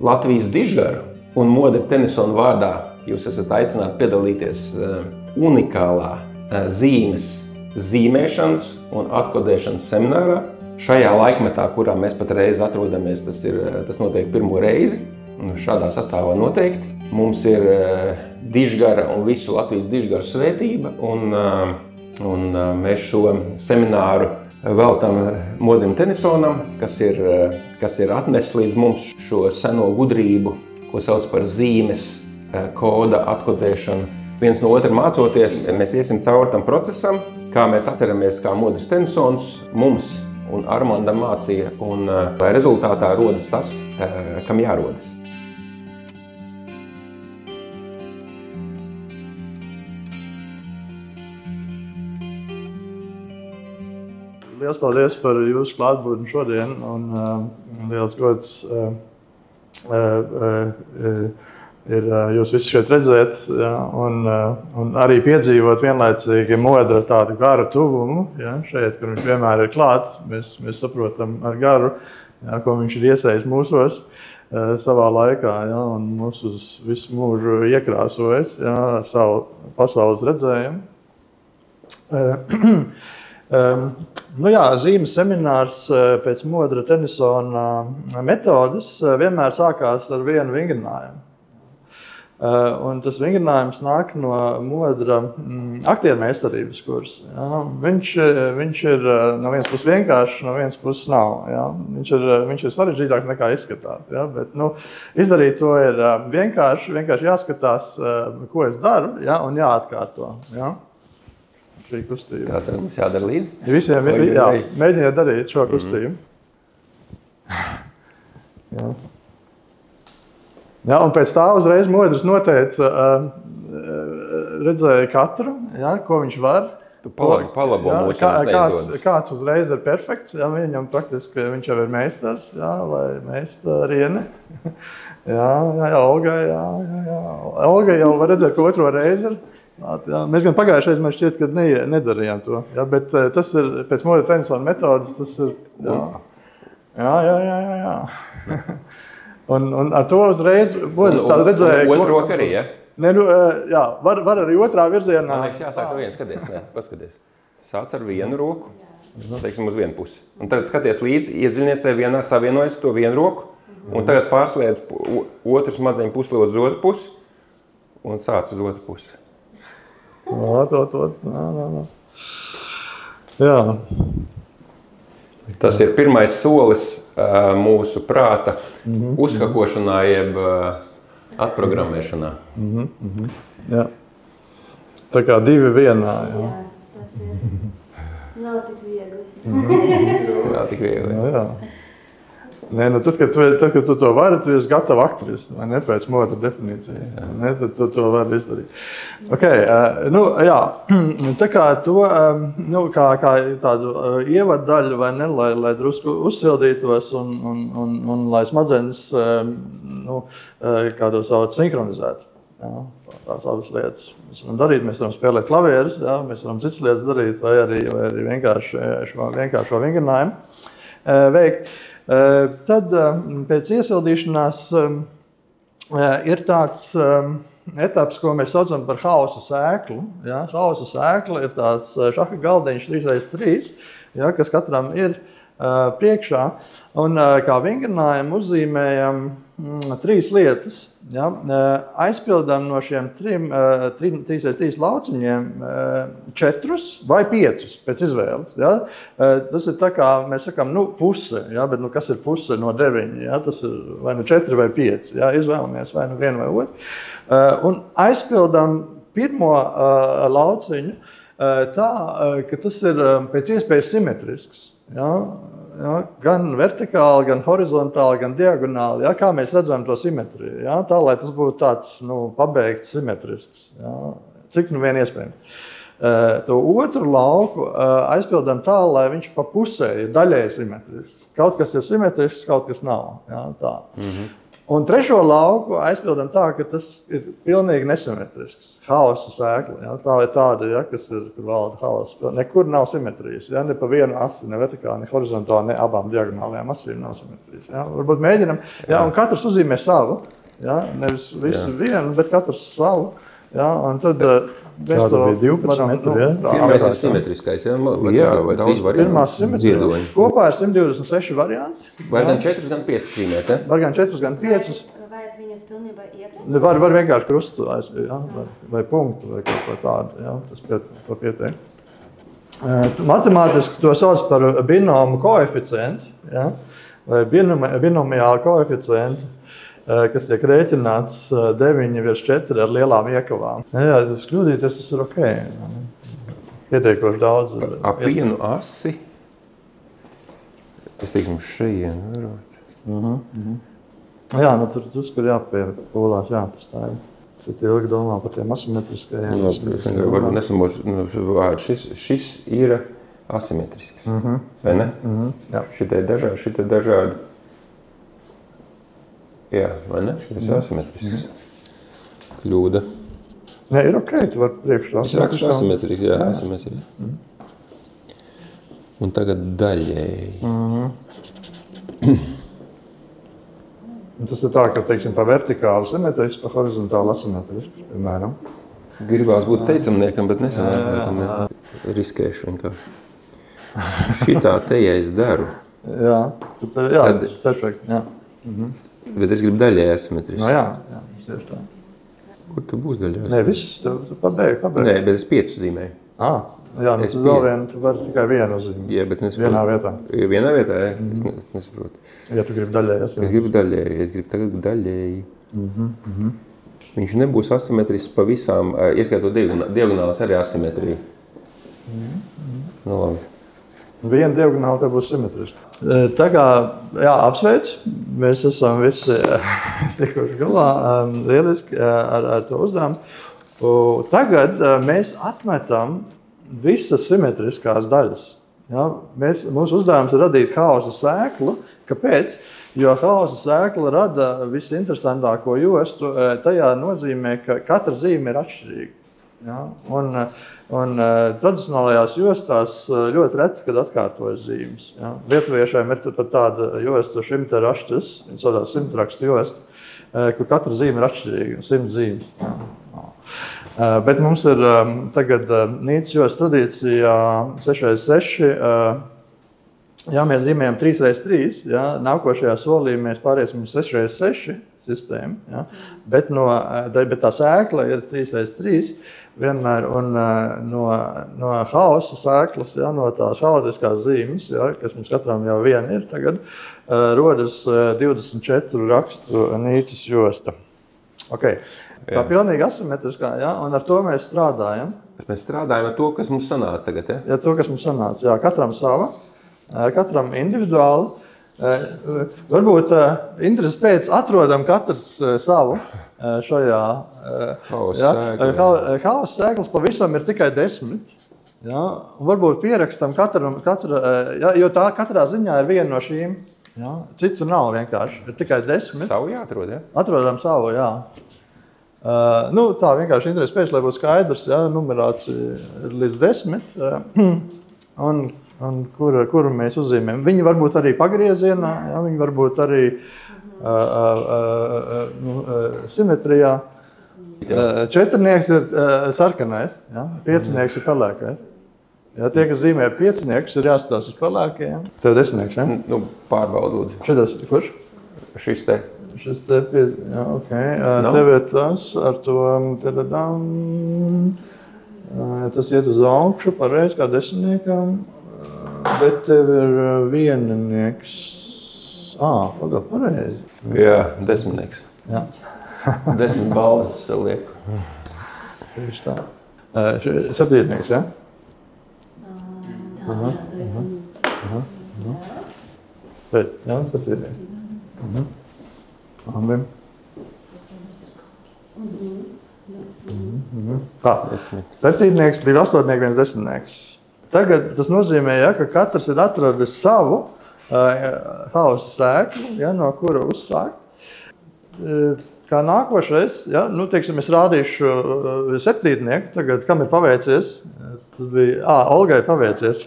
Latvijas dižgaru un Modra Tenisona vārdā jūs esat aicināti piedalīties unikālā zīmes zīmēšanas un atkodēšanas seminārā. Šajā laikmetā, kurā mēs patreiz atrodamies, tas notiek pirmo reizi. Šādā sastāvā noteikti. Mums ir dižgara un visu Latvijas dižgaru svētība. Un mēs šo semināru veltam Modrim Tenisonam, kas ir atnesis līdz mums šo seno gudrību, ko sauc par zīmes koda atkodēšanu. Viens no otra mācoties, mēs iesim cauri tam procesam, kā mēs atceramies, kā Modris Tenisons mums un Armandam mācīja, un lai rezultātā rodas tas, kam jārodas. Liels paldies par jūsu klātbūtni šodien, un liels gods ir jūs visi šeit redzēt, ja, un arī piedzīvot vienlaicīgi Modra tādu garu tuvumu, ja, šeit, kur viņš vienmēr ir klāt, mēs saprotam ar garu, ja, ko viņš ir iesējis mūsos savā laikā, ja, un mūs uz visu mūžu iekrāsojis, ja, ar savu pasaules redzējumu. Nu jā, zīmes seminārs pēc Modra Tenisona metodas vienmēr sākās ar vienu vingrinājumu. Un tas vingrinājums nāk no Modra aktiermeistarības kursa. Ja. Viņš ir no vienas puses vienkāršs, no vienas puses nav. Ja. Viņš ir sarežģītāks nekā izskatās. Ja. Bet, izdarīt to ir vienkārši jāskatās, ko es daru, ja, un jāatkārto. Ja. Tātad mums jādara līdzi? Visiem, jā, mēģiniet darīt šo kustību. Jā. Jā, un pēc tā uzreiz Modris noteica, redzēja katru, jā, ko viņš var. Tu palabo mūs, kāds uzreiz ir perfekts, jā, viņam praktiski viņš jau ir meistars, jā, vai meistariene. Jā, Olga, jā. Olga jau var redzēt, ko otro reizi ir. Jā, mēs gan pagājušais man šķiet, ka nedarījām to, jā, bet tas ir pēc Modra Tenisona metodas, tas ir, jā. Un ar to uzreiz Modris tādu redzēja. Otra roka arī, ja? Jā, var arī otrā virzienā. Man liekas, jāsāk ar vienu, paskaties. Sāc ar vienu roku, teiksim, uz vienu pusi. Un tagad skaties līdzi, iedziļinies tajā vienā, savienojas to vienu roku, un tagad pārsliedz otru smadzeņu pusi uz otru pusi, un sāc uz otru pusi. Jā. Tas ir pirmais solis mūsu prāta uzhakošanā, jeb atprogrammēšanā. Jā. Tā kā divi vienā. Jā. Nav tik viegli. Nav tik viegli. Jā. Nē, tad, kad tu to vari, tu esi gatava aktris, vai ne, pēc Modra definīcijas. Ne, tad tu to vari izdarīt. Okay, jā, tā kā to, kā tādu ievaddaļu, vai ne, lai drusku uzsildītos un lai smadzenes, kā to sauc, sinhronizētu. Jā, tās abas lietas. Mēs varam darīt, mēs varam spēlēt klavierus, jā, mēs varam citas lietas darīt, vai arī vienkāršo vingrinājumu veikt. Tad pēc iesildīšanās ir tāds etaps, ko mēs saucam par hausa sēklu. Ja? Hausa sēkla ir tāds šaha galdiņš 3x3, ja, kas katram ir priekšā. Un kā vingrinājumu uzzīmējam 3 lietas. Ja? Aizpildām no šiem 3x3 lauciņiem 4 vai 5 pēc izvēles. Ja? Tas ir tā kā mēs sakām, puse, ja? Bet kas ir puse no 9? Ja? Tas ir vai 4 vai 5. Ja? Izvēlamies vai vienu vai otru. Un aizpildām pirmo lauciņu tā, ka tas ir pēc iespējas simetrisks. Ja? Ja, gan vertikāli, gan horizontāli, gan diagonāli, ja, kā mēs redzam to simetriju, ja, tā, lai tas būtu tāds, pabeigts simetrisks, ja, cik vien iespējams. To otru lauku aizpildām tā, lai viņš pa pusē ir daļēji simetrisks. Kaut kas ir simetrisks, kaut kas nav, ja, tā. Un trešo lauku aizpildam tā, ka tas ir pilnīgi nesimetrisks. Haosa sēkla. Ja? Tā ir tāda, ja, kas ir, kur valda haosa. Nekur nav simetrijas. Ja? Ne pa vienu asi, ne vertikāli, ne horizontāli, ne abām diagonālajām asīm nav simetrijas. Ja? Varbūt mēģinam, ja? Un katrs uzzīmē savu. Ja? Nevis visu vienu, bet katrs savu. Ja? Un tad mēs to bija 12 metri, ja? Pirmais ir simetriskais, ja? Vai 3 varianti? Pirmās simetrijas. Kopā ir 126 varianti. Vai gan 4, gan 5 zīmēt, ja? Var gan 4, gan 5. Vajag viņus pilnībā iekrist? Var vienkārši krustu, ja? Vai punktu, vai kaut ko tādu. Ja? Tas pieteikt. Matemātiski to sauc par binomu koeficientu, ja? Vai binomiālu koeficientu, kas tiek rēķināts 9/4 ar lielām iekavām. Jā, tas kļūdīties, tas ir ok. Pietiekoši daudz. Ap vienu asi, es teiksim, šeien varot. Jā, nu tur kur jāpiepūlās, jā, tas tā ir. Es ilgi domā par tiem asimetriskajiem. Varbūt nesamošu vārdu. Šis ir asimetrisks, vai ne? Jā. Šitie dažādi. Jā, vai ne? Šis ir asimetrisks. Kļūda. Nē, ir ok, tu vari priekšā. Es rakstu asimetrisks, jā, asimetrisks. Un tagad daļēji. Tas ir tā, ka, teiksim, pa vertikālu simetrisks, pa horizontālu asimetrisks, piemēram. Gribās būt teicamniekam, bet nesanāk. Riskēšu vienkārši. Šitā te, ja es daru. Jā, tad perfekt, jā. Bet es gribu daļēji asimetrisks. No jā, tieši tā. Kur tu būs daļēji? Nē, viss, tu pabeigi. Nē, bet es 5 zīmēju. Jā, nu tu vēl vienu, tu vari tikai vienu zīmēt. Jā, bet nesaprotu. Vienā vietā. Vienā vietā, jā? Es nesaprotu. Ja tu gribi daļēji asimetrisks. Es gribu daļēji, es gribu tagad daļēji. Viņš nebūs asimetrisks pa visām, ieskaitot diagonālas arī asimetriju. Nu labi. Viena diagonāla te būs simetriska. Tā kā, jā, apsveic, mēs esam visi tikuši galā lieliski ar to uzdevumu. Tagad mēs atmetam visas simetriskās daļas. Ja? Mūsu uzdevums ir radīt haosa sēklu. Kāpēc? Jo haosa sēkla rada visinteresantāko jostu. Tajā nozīmē, ka katra zīme ir atšķirīga. Ja? Un tradicionālajās jostās ļoti reti, kad atkārtojas zīmes. Ja? Lietuviešiem ir pat tāda josta šimteraštas, viņa saucās simtrakstu josta, kur katra zīme ir atšķirīga, 100 zīmes. Ja? Bet mums ir tagad Nīcas jostas tradīcijā 6x6, ja mēs zīmējam 3x3, ja? Nākošajā solī mēs pāriesim uz 6x6 sistēmu, ja? Bet tā sēkla ir 3x3, vienmēr, un no haosa sēklas, ja, no tās haotiskās zīmes, ja, kas mums katram jau viena ir tagad, rodas 24 rakstu Nīcas josta. Okay. Tā pilnīgi asimetriskā, ja, un ar to mēs strādājam. Mēs strādājam ar to, kas mums sanāca tagad, ja? Ja, to, kas mums sanāca, jā, katram sava, katram individuāli. Varbūt interesi pēc atrodam katrs savu šajā haosa sēklas pavisam ir tikai 10. Ja? Varbūt pierakstam jo tā katrā ziņā ir viena no šīm. Ja? Citu nav vienkārši, ir tikai 10. Savu jāatrod, ja? Atrodam savu, jā. Tā vienkārši interesi pēc, lai būtu skaidrs, ja? Numerācija ir līdz 10. Un kuru mēs uzzīmējam. Viņi varbūt arī pagriezienā, ja? Viņi varbūt arī simetrijā. Četrnieks ir sarkanais, ja? Piecinieks ir pelēkais. Ja? Tie, kas zīmē pieciniekus, ir jāstās uz pelēkajiem. Tev desmitnieks, ja? Nu, pārbaudu lūdzu. Šitas, kurš? Šis te. Šis te, jā, ok. Tev ir tas ar to, tas iet uz augšu, pareiz kā desmitniekam. Bet tev ir vieninieks. Pagad, pareizi. Jā, desmitnieks. Jā. 10 balvas sev lieku. Tieši tā. Septītnieks, ja? Jā, septītnieks. Labi. Tā, septītnieks, 2 astoņnieki, 1 desmitnieks. Tagad tas nozīmē, ja, ka katrs ir atradis savu haosa sēklu, ja, no kura uzsākt. kā nākošais, ja, nu, teiksim, es rādīšu septītnieku, tagad, kam ir paveicies, tad bija, Olgai paveicies,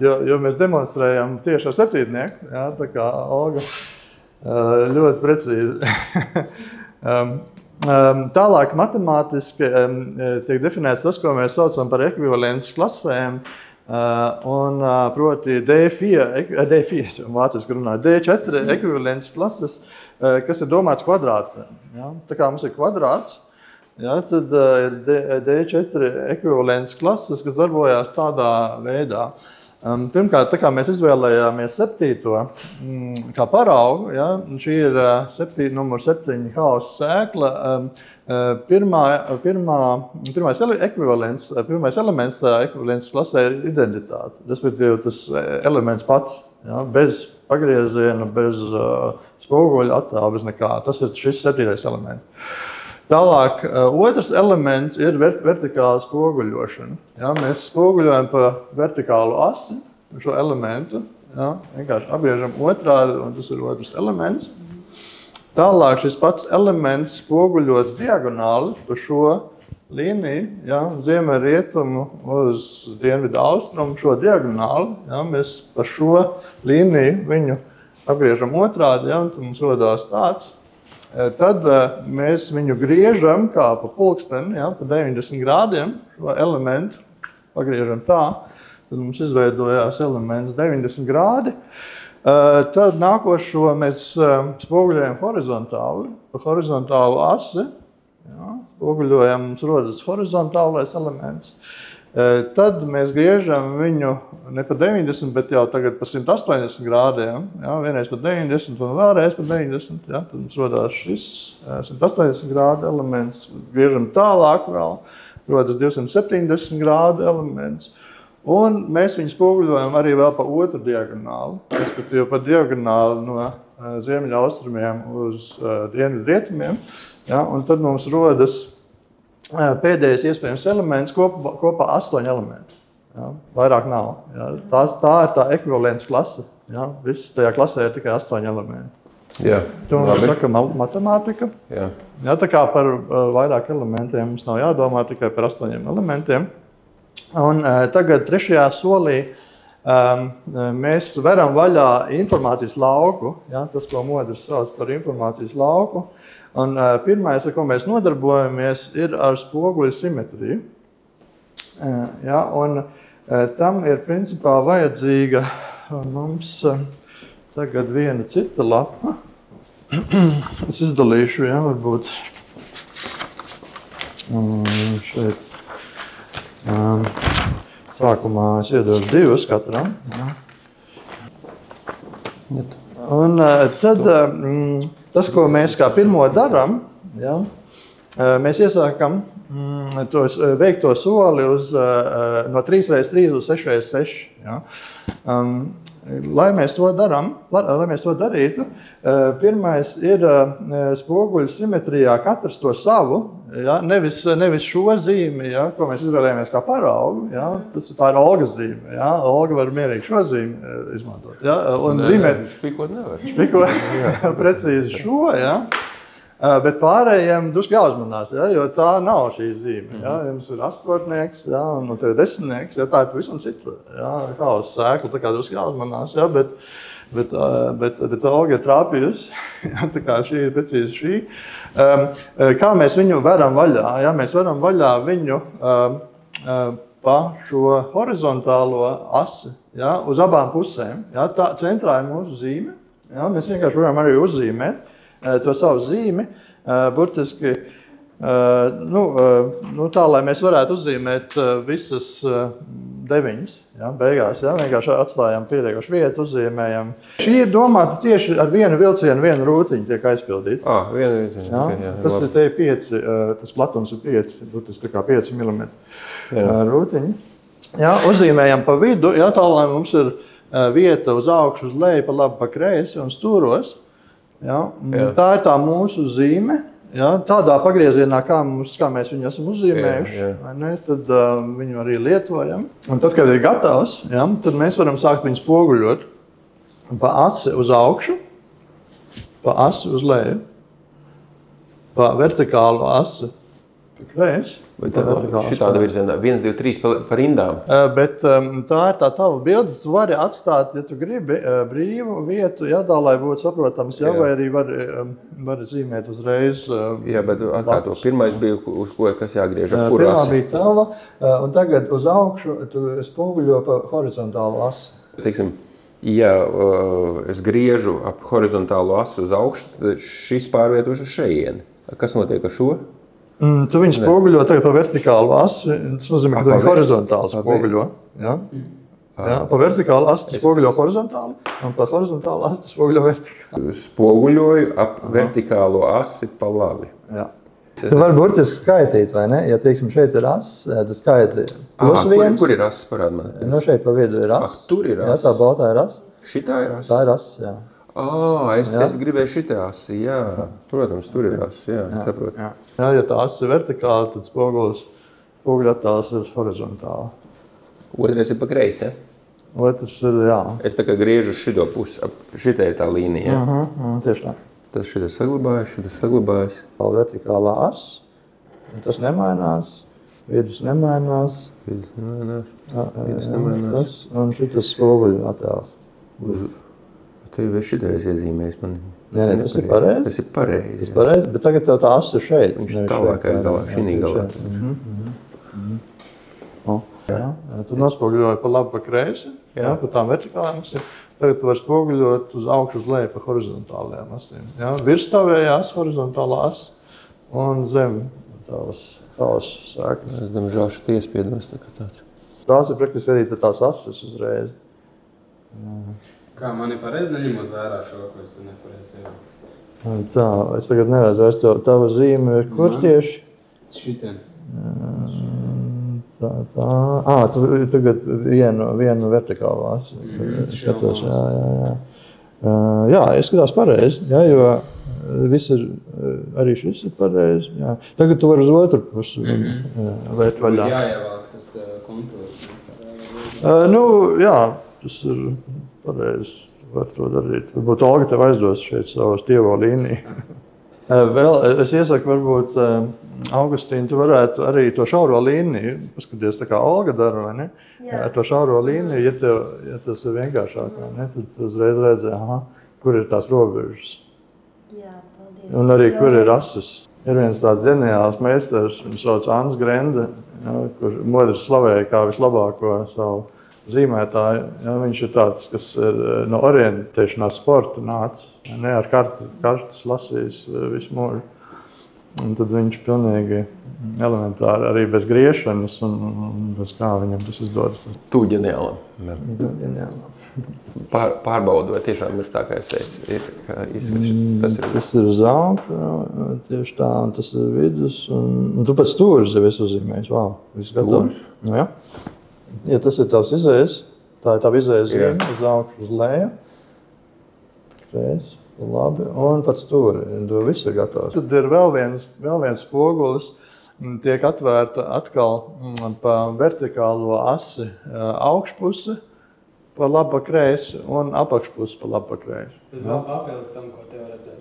jo mēs demonstrējam tieši ar septītnieku, ja, tā kā Olga ļoti precīzi. Tālāk matemātiski tiek definēts tas, ko mēs saucam par ekvivalences klasēm, un proti D4 ekvivalences klases, kas ir domāts kvadrātiem. Ja? Tā kā mums ir kvadrāts, ja, tad ir D4 ekvivalences klases, kas darbojās tādā veidā. Pirmkārt, tā kā mēs izvēlējāmies 7. kā paraugu, ja, šī ir numur 7 hausa sēkla, pirmais elements tā ekvivalences klasē ir identitāte, respektīvi tas elements pats, ja, bez pagrieziena, bez spoguļa attēla, bez nekā. Tas ir šis 7. elements. Tālāk, otrs elements ir vertikāla spoguļošana. Ja, mēs spoguļojam pa vertikālu asi šo elementu, ja, vienkārši apgriežam otrādi, un tas ir otrs elements. Tālāk šis pats elements spoguļots diagonāli pa šo līniju, ja, ziemeļrietumu uz dienvidu austrumu, šo diagonāli, ja, mēs pa šo līniju viņu apgriežam otrādi, ja, un tad mums rodās tāds. Tad mēs viņu griežam kā pa pulksteni, ja, pa 90 grādiem, šo elementu pagriežam tā, tad mums izveidojās elements 90 grādi. Tad nākošo mēs spoguļojam horizontāli, pa horizontālu asi, ja, spoguļojam, mums rodas horizontālais elements. Tad mēs griežam viņu ne pa 90, bet jau tagad pa 180 grādiem. Ja, vienreiz pa 90 un vēlreiz pa 90. Ja, tad mums rodās šis 180 grādu elements. Griežam tālāk vēl, rodas 270 grādu elements. Un mēs viņu spoguļojam arī vēl pa otru diagonāli. Respektīvi pa diagonāli no ziemeļaustrumiem uz dienvidrietumiem. Ja, un tad mums rodas pēdējais iespējams elements, kopā 8 elementi. Ja, vairāk nav. Ja. Tā ir tā ekvivalences klase. Ja. Viss tajā klasē ir tikai 8 elementi. Jā, to mums saka matemātika. Jā. Ja, tā kā par vairāk elementiem mums nav jādomā, tikai par 8 elementiem. Un tagad 3. solī mēs veram vaļā informācijas lauku. Ja, tas, ko Modris sauc par informācijas lauku. Un pirmais, ar ko mēs nodarbojamies, ir ar spoguļu simetriju. Ja, un tam ir principā vajadzīga mums tagad viena cita lapa. Es izdalīšu, ja, varbūt šeit. Sākumā es iedodu 2 katram. Ja. Un tad tas, ko mēs kā pirmo darām, ja, mēs iesākam veikt to soli no 3x3 uz 6x6. Ja. Lai mēs to darītu, pirmais ir spoguļu simetrijā katrs to savu, ja, nevis šo zīmi, ja, ko mēs izvēlējāmies kā paraugu, ja, tā ir Olgas zīme. Ja, Olga var mierīgi šo zīmi izmantot. Ja, un zīmēt, špikot nevar. Špikot precīzi šo, ja. Bet pārējiem drusku jāuzmanās, ja, jo tā nav šī zīme. Ja. Jums ir astotnieks, ja, un tev ir desmitnieks, ja, tā ir pavisam cita. Ja, kā uz sēklu, tā kā drusku jāuzmanās, ja, bet Olga ir trāpījusi, ja, tā kā šī ir precīzi šī. Kā mēs viņu veram vaļā? Ja, mēs veram vaļā viņu pa šo horizontālo asi, ja, uz abām pusēm. Ja, tā centrā ir mūsu zīme. Ja, mēs vienkārši varam arī uzzīmēt to savu zīmi, burtiski tā, lai mēs varētu uzzīmēt visas 9, ja, beigās, ja, vienkārši atstājam pietiekošu vietu, uzzīmējam. Šī ir domāta tieši ar vienu vilcienu, vienu rūtiņu tiek aizpildīta. Vienu vilcienu. Ja, okay, jā, tas ir te 5, tas platums ir 5, burtiski tā kā 5 mm rūtiņi. Ja, uzzīmējam pa vidu, ja, tā, lai mums ir vieta uz augšu, uz leju, pa labi, pa kreisi un stūros. Ja, tā ir tā mūsu zīme, ja, tādā pagriezienā, kā mēs viņu esam uzzīmējuši, vai ne, tad viņu arī lietojam. Un tad, kad ir gatavs, ja, tad mēs varam sākt viņu spoguļot pa asi uz augšu, pa asi uz leju. pa vertikālu asi kreisi. Vai šitāda virzienā 1, 2, 3 par rindām? Bet tā ir tā tava bilde. Tu vari atstāt, ja tu gribi, brīvu vietu, jā, tā, lai būtu saprotams, jā, vai arī var zīmēt uzreiz. Jā, bet atkārto. Pirmais bija, uz ko kas jāgriež, ap kuru Pirmā asi? bija tava, un tagad uz augšu tu spoguļo pa horizontālu asi. Teiksim, ja es griežu ap horizontālu asi uz augšu, tad šis pārvietoš uz šejieni. Kas notiek ar šo? Tu viņu spoguļo tagad pa vertikālu asi, tas nozīmē, ka tu viņu horizontāli spoguļo. Jā? Jā, pa vertikālu asi tu spoguļo horizontāli, un pa horizontālu asi tu spoguļo vertikāli. Spoguļoju ap vertikālo asi pa labi. Jā. Tu vari burtiski skaitīt, vai ne? Ja, teiksim, šeit ir asi, tad skaiti plus viens. Kur ir asi, parād man? No šeit pa vidu ir asi. Tur ir asi. Jā, tā baltā ir asi. Šitā ir asi? Tā ir asi, jā. Es gribēju šitā asi, jā. Protams, tur ir asi, jā, saprotu. Jā, ja tā asi ir vertikāli, tad spoguļu attēls ir horizontāli. Otrais ir pa kreisi, ja? Otrs ir, jā. Es tā kā griežu šito pusi, šitai tā līnija, ja? Tieši tā. Tad šitas saglabājas. Vertikālā as, tas nemainās, vidus nemainās. Un šitas spoguļu attēls. Tev ir šitais iezīmējis man. Nē, tas ir pareizi. Tas ir pareizi. Bet tagad tā as ir šeit. Viņš tālākais galā, šī galā. Tu nospoguļoji pa labi, pa kreisi, pa tām vertikālām asīm. Tagad tu vari spoguļot uz augšu, uz leju pa horizontālajām asīm. Virstāvējā as, horizontālā as un zem tavas sēklas. Es domāju, šeit iespiedos tāds. Tās ir praktiski arī tās asis uzreiz. Kā man ir pareizi neņemot vērā šo, ko es te nepareizi jau? Tā, es tagad neredzu vairs tava zīme ir kur tieši? Šitien. Tu tagad vienu vertikālu asi. Skatos, jā, es skatās pareizi, jo viss ir, arī šis ir pareizi. Jā. Tagad tu vari uz otru pusi vērt vaļā. Jāievāk tas kontūrs. Jā, tas ir pareizi. Var to darīt. Varbūt Olga tev aizdos šeit savu stievo līniju. Vēl es iesaku, varbūt, Augustīna, tu varētu arī to šauro līniju, paskaties, tā kā Olga dara, vai ne? Ar to šauro līniju, ja tas ir vienkāršāk, vai ne? Tad tu uzreiz redzi, kur ir tās robežas. Jā, paldies. Un arī, kur ir asis. Ir viens tāds ģeniāls meistars, viņš sauc Ans Grende, kur modrs slavēja kā vislabāko savu zīmētāju. Viņš ir tāds, kas ir no orientēšanās sporta nācis, ne ar kartas lasījis visu mūžu. Un tad viņš pilnīgi elementāri arī bez griešanas un bez kā viņam tas izdodas. Tu ģeniālam. Ģeniālam. Pārbaudu, vai tiešām ir tā, kā es teicu. Tas ir uz augšu, tieši tā, un tas ir vidus. Un tu pats stūris jau esi uzzīmējis. Stūris? Jā. Ja tas ir tavs izējas, tā ir tava izējas zīme, uz augšu, uz leju. Kreisi, labi, un pats stūri. Viss ir gatavs. Tad ir vēl viens spogulis, tiek atvērta atkal pa vertikālo asi augšpusi, pa labi, pa kreisi, un apakšpusi pa labi, pa kreisi. Tad vēl papildus tam, ko te var redzēt.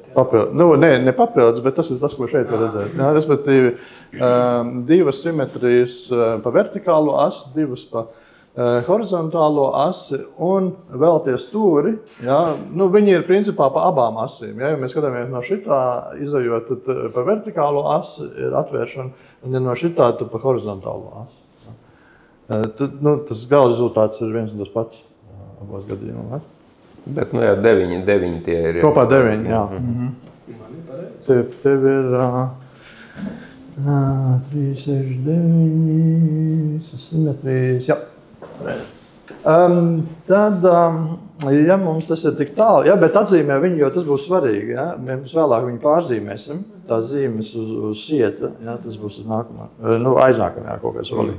Ne papildus, bet tas ir tas, ko šeit var redzēt. Respektīvi, divas simetrijas pa vertikālo asi, divas pa horizontālo asi un vēl tie stūri. Viņi ir principā pa abām asīm. Ja mēs skatāmies no šitā izejot, tad pa vertikālo asi ir atvēršana, un ja no šitā, tad pa horizontālo asi. Tas gala rezultāts ir viens un tas pats abos gadījumos. Bet, 9 tie ir. Kopā 9, jā. Tev ir 3, 6, 9, simetrijas, jā. Tad, ja mums tas ir tik tālu, bet atzīmē viņu, jo tas būs svarīgi, mēs vēlāk viņu pārzīmēsim, tās zīmes uz sieta, tas būs aiznākamajā kaut kā solī.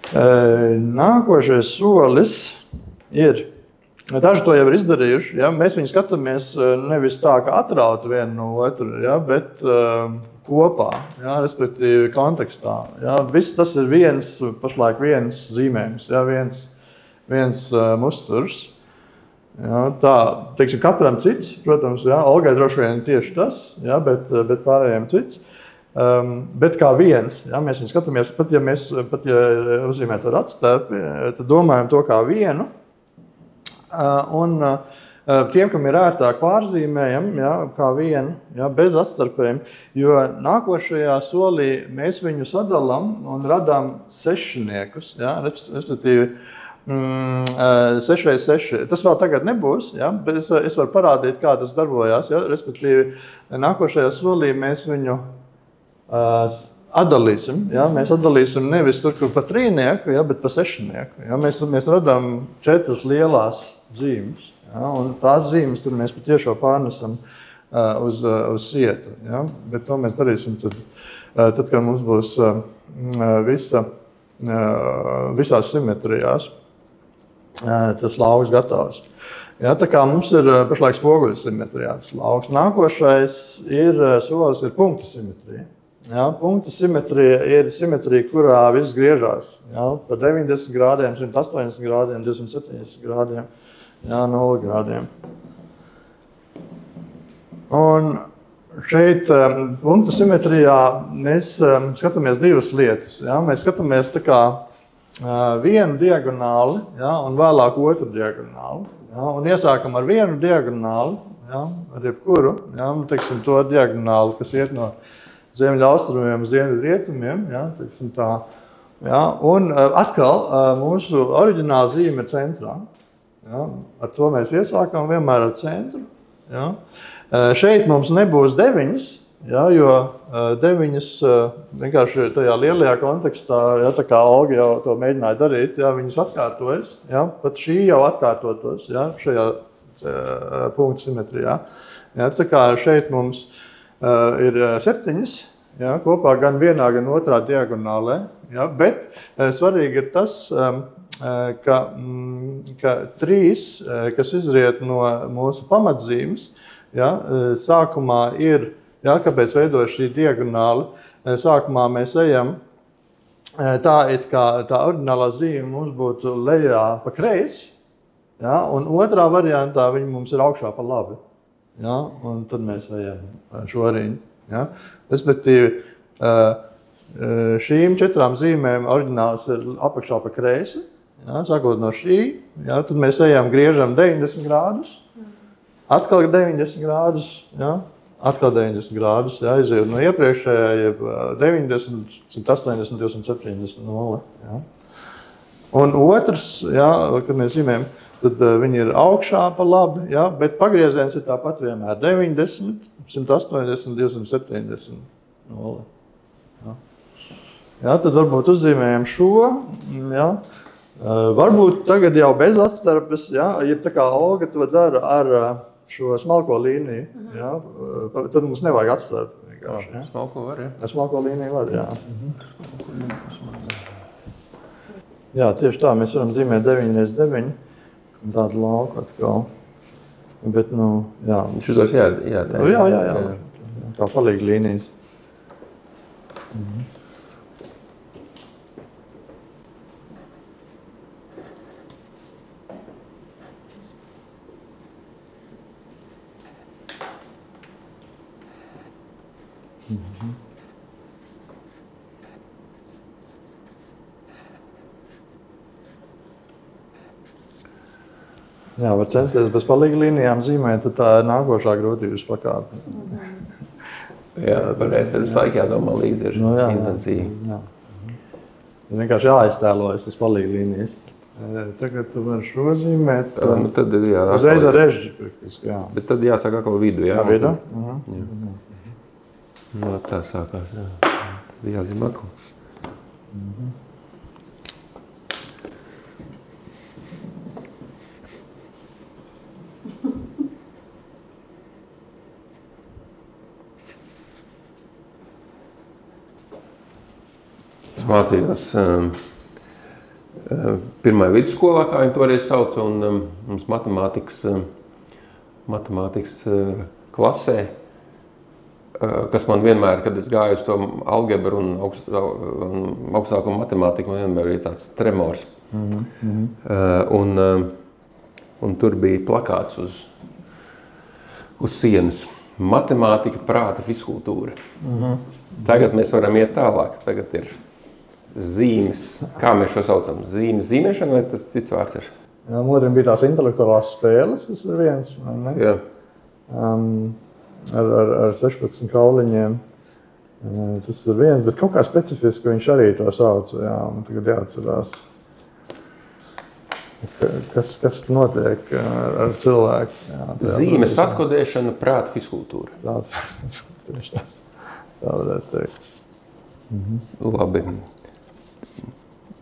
Nākošais solis ir, daži to jau ir izdarījuši, mēs viņu skatāmies nevis tā, ka atrautu vienu no otru, bet kopā, respektīvi kontekstā. Viss tas ir pašlaik viens zīmējums, viens musturs. Jā, tā, teiksim, katram cits, protams, jā, Olgai droši vien tieši tas, jā, bet pārējiem cits. Bet kā viens, jā, mēs viņu skatāmies, pat ja uzzīmēts ar atstarpi, tad domājam to kā vienu. Un tiem, kam ir ērtāk pārzīmējam, jā, kā vienu, jā, bez atstarpēm, jo nākošajā solī mēs viņu sadalām un radām sešniekus, jā, respektīvi 6x6. Tas vēl tagad nebūs, ja, bet es varu parādīt, kā tas darbojās. Ja, respektīvi, nākošajā solī mēs viņu atdalīsim. Ja, mēs atdalīsim nevis tur, kur pa trīnieku, ja, bet pa sešnieku. Ja, mēs radām 4 lielās zīmes. Ja, un tās zīmes tur mēs patiešo pārnesam uz sietu. Ja, bet to mēs darīsim tad kad mums būs visās simetrijās. Tas lauks gatavs. Ja, tā kā mums ir pašlaik spoguļu simetrijā tas lauks. Nākošais solis ir punktu simetrija. Ja, punktu simetrija ir simetrija, kurā viss griežās. Ja, pa 90 grādiem, 180 grādiem, 270 grādiem, ja, 0 grādiem. Un šeit punktu simetrijā mēs skatāmies 2 lietas. Ja, mēs skatāmies tā kā vienu diagonāli, ja, un vēlāk otru diagonāli. Ja, un iesākam ar vienu diagonāli, ja, ar jebkuru, ja, teiksim, to diagonāli, kas iet no ziemeļaustrumiem uz dienvidrietumiem. Ja, teiksim, tā, ja, un atkal mūsu oriģināla zīme ir centrā. Ja, ar to mēs iesākam vienmēr ar centru. Ja. Šeit mums nebūs 9. Ja, jo 9 vienkārši tajā lielajā kontekstā, ja, tā kā Olga jau to mēģināja darīt, ja, viņas atkārtojas, ja, pat šī jau atkārtotos, ja, šajā punktu simetrijā. Ja, tā kā šeit mums ir 7, ja, kopā gan vienā, gan otrā diagonālē, ja, bet svarīgi ir tas, ka 3, kas izriet no mūsu pamatzīmes, ja, sākumā ir. Ja, kāpēc veidojas šī diagonāli? Sākumā mēs ejam tā, it kā tā oriģinālā zīme mums būtu lejā pa kreisi, ja, un otrā variantā viņa mums ir augšā pa labi. Ja, un tad mēs ejam šo riņu. Ja. Respektīvi, šīm 4 zīmēm oriģināls ir apakšā pa kreisi, ja, sākot no šī, ja, tad mēs ejam griežam 90 grādus, atkal 90 grādus, ja. Atkal 90 grādus, ja, izjūt no iepriekšējā, jeb 90, 180, 270, 0. Ja. Un otrs, ja, kad mēs zīmējam, tad viņi ir augšā pa labi, ja, bet pagrieziens ir tāpat vienmēr 90, 180, 270, 0. Ja. Ja, tad varbūt uzzīmējam šo, ja. Varbūt tagad jau bez atstarpes, ja, jeb tā kā Olga to dara ar šo smalko līniju, ja, tad mums nevajag atstarpi vienkārši. Ja. Smalko var, ja? Smalko līniju var, jā. Jā, tieši tā, mēs varam zīmēt 9x9, tādu lauku atkal. Bet, nu, jā. Šitos jāteic. Jā. Kā palīgi līnijas. Jā, var censties bez palīga līnijām zīmēt, tad tā ir nākošā grūtības pakāpe. Jā, pareizi, tad visu laiku jādomā līdzi ir intensīvi. Jā. Vienkārši jāaiztēlojas tas palīga līnijas. Tagad tu vari šo zīmēt. Nu, tad, jā, uzreiz ar režģi praktiski, jā. Bet tad jāsāk atkal vidu, jā? Vidu? Nu, tā sākās, jā. Tad jāzīmē atkal. Es mācījos pirmajā vidusskolā, kā viņi toreiz sauca, un mums matemātikas klasē, kas man vienmēr, kad es gāju uz to algebru un augstāko matemātiku, man vienmēr bija tāds tremors. Un un tur bija plakāts uz sienas. Matemātika, prāta, fiskultūra. Tagad mēs varam iet tālāk. Tagad ir zīmes. Kā mēs šo saucam? Zīmēšana vai tas cits vārds ir? Jā, modriem bija tās intelektuālās spēles, tas ir viens. Ne? Jā. Ar 16 kauliņiem. Tas ir viens, bet kaut kā specifiski viņš arī to sauc. Jā, man tagad jāatcerās. Kas notiek ar cilvēku? Jā, Zīmes atkodēšana, prāta, fiskultūra. Tā varētu teikt. Labi.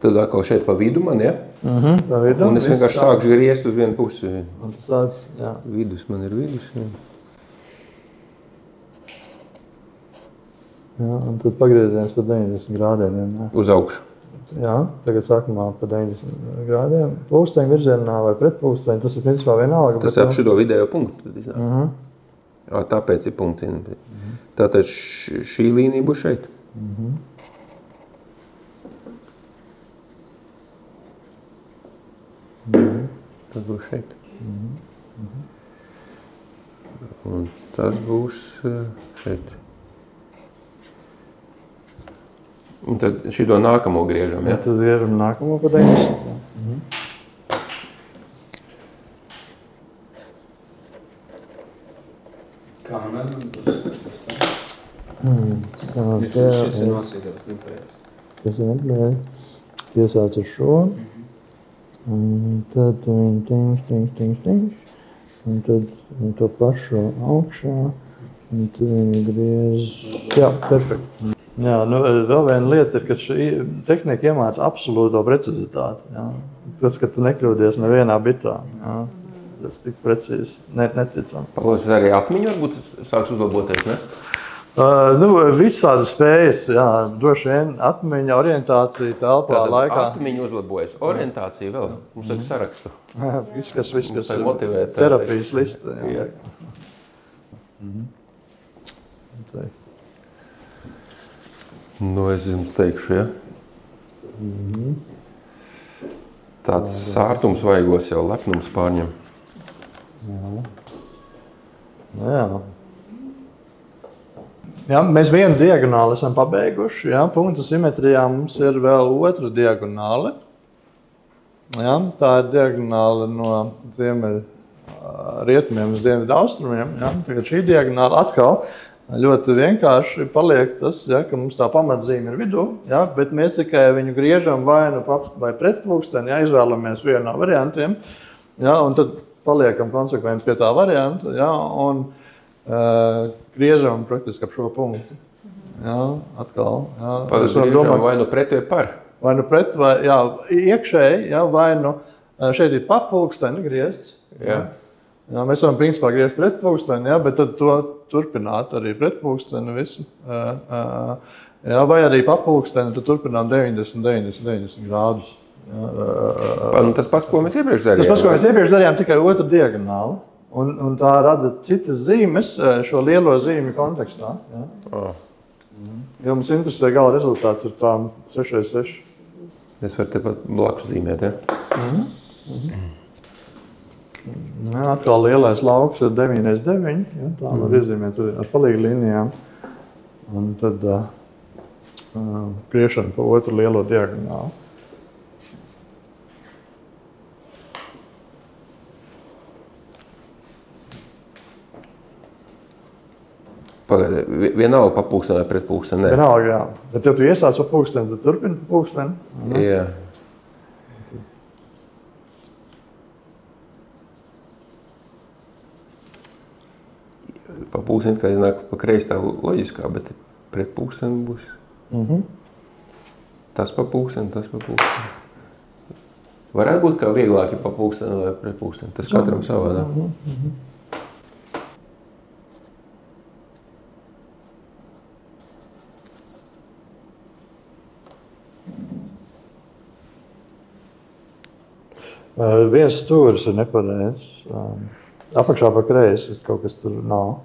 Tad atkal šeit pa vidu man, ja? Pa vidu. Un es vienkārši sākšu griezt uz vienu pusi. Un tas tāds, jā. Vidus man ir vidus. Jā. Jā, un tad pagrieziens pa 90 grādiem. Jā. Uz augšu. Jā, tagad sākumā pa 90 grādiem. Pulksteņu virzienā vai pret pulksteņu, tas ir principā vienalga. Tas ap šito vidējo punktu. Tāpēc ir punkts. Tātad šī līnija būs šeit. Tas būs šeit. Un tas būs šeit. Un tad šito nākamo griežam, ja? Tad griežam nākamo pa 90. Kā man atbildus? Šis ir nosīdās, nepareiz. Tas ir nepareiz. Tiesāts ar šo. Un tad ting. Un tad to pašu augšā. Un tad viņi griez. Jā, perfekti. Jā, nu, vēl viena lieta ir, ka šī tehnika iemāca absolūto precizitāti. Jā. Tas, ka tu nekļūdies nevienā bitā. Jā. Tas tik precīzi, neticam. Palūdzu, arī atmiņu varbūt sāks uzlaboties, ne? Visādas spējas, jā, droši vien atmiņa, orientācija, telpā, laikā. Atmiņa uzlabojas, orientācija vēl, mums vajag sarakstu. Viss, kas motivēt, terapijas lista. Jā. Nu, es jums teikšu, ja? Tāds sārtums vaigos jau lepnums pārņem. Jā. Jā, mēs vienu diagonāli esam pabeiguši. Jā, punktu simetrijā mums ir vēl otra diagonāle. Jā, tā ir diagonāle no rietumiem uz dienvidu austrumiem. Jā, tagad šī diagonāle atkal ļoti vienkārši paliek tas, ja, ka mums tā pamatzīme ir vidū, ja, bet mēs tikai viņu griežam vai pret pulksteni, ja, izvēlamies vienu no variantiem, ja, un tad paliekam konsekventi pie tā varianta, ja, un griežam praktiski ap šo punktu. Ja, atkal. Ja. Griežam vai nu pret vai par? Vai nu pret, vai jā, iekšēji, ja, vai nu šeit ir pa pulksteni griezts. Ja. Jā, mēs varam principā griezt pret pulksteni, ja, bet tad to turpināt arī pret pulksteni visu. Ja, vai arī pa pulksteni, tad turpinām 90 grādus. Ja, tas pats, ko mēs iepriekš darījām. Tas pats, ko mēs iepriekš darījām, tikai otru diagonāli. Un tā rada citas zīmes šo lielo zīmju kontekstā. Ja. Jo mums interesē gala rezultāts ar tām 6x6. Es varu tepat blakus zīmēt, ja? Ja, atkal lielais lauks ir 9x9. Ja, tā var iezīmēt ar palīgu līnijām. Un tad griešana pa otru lielo diagonālu. Pagaidi, vienalga pa pulksteni vai pret pulksteni, ne? Vienalga, jā. Bet ja tu iesāc pa pulksteni, tad turpini pa pulksteni. Jā. Pa pulksteni, kā iznāk pa kreisi tā loģiskā, bet pret pulksteni būs. Tas pa pulksteni, tas pa pulksteni. Varētu būt kā vieglāk, ja pa pulksteni vai pret pulksteni. Tas katram savādā. Viens stūris ir nepareizs. Apakšā pa kreisi kaut kas tur nav.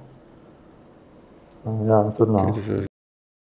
Jā, tur nav.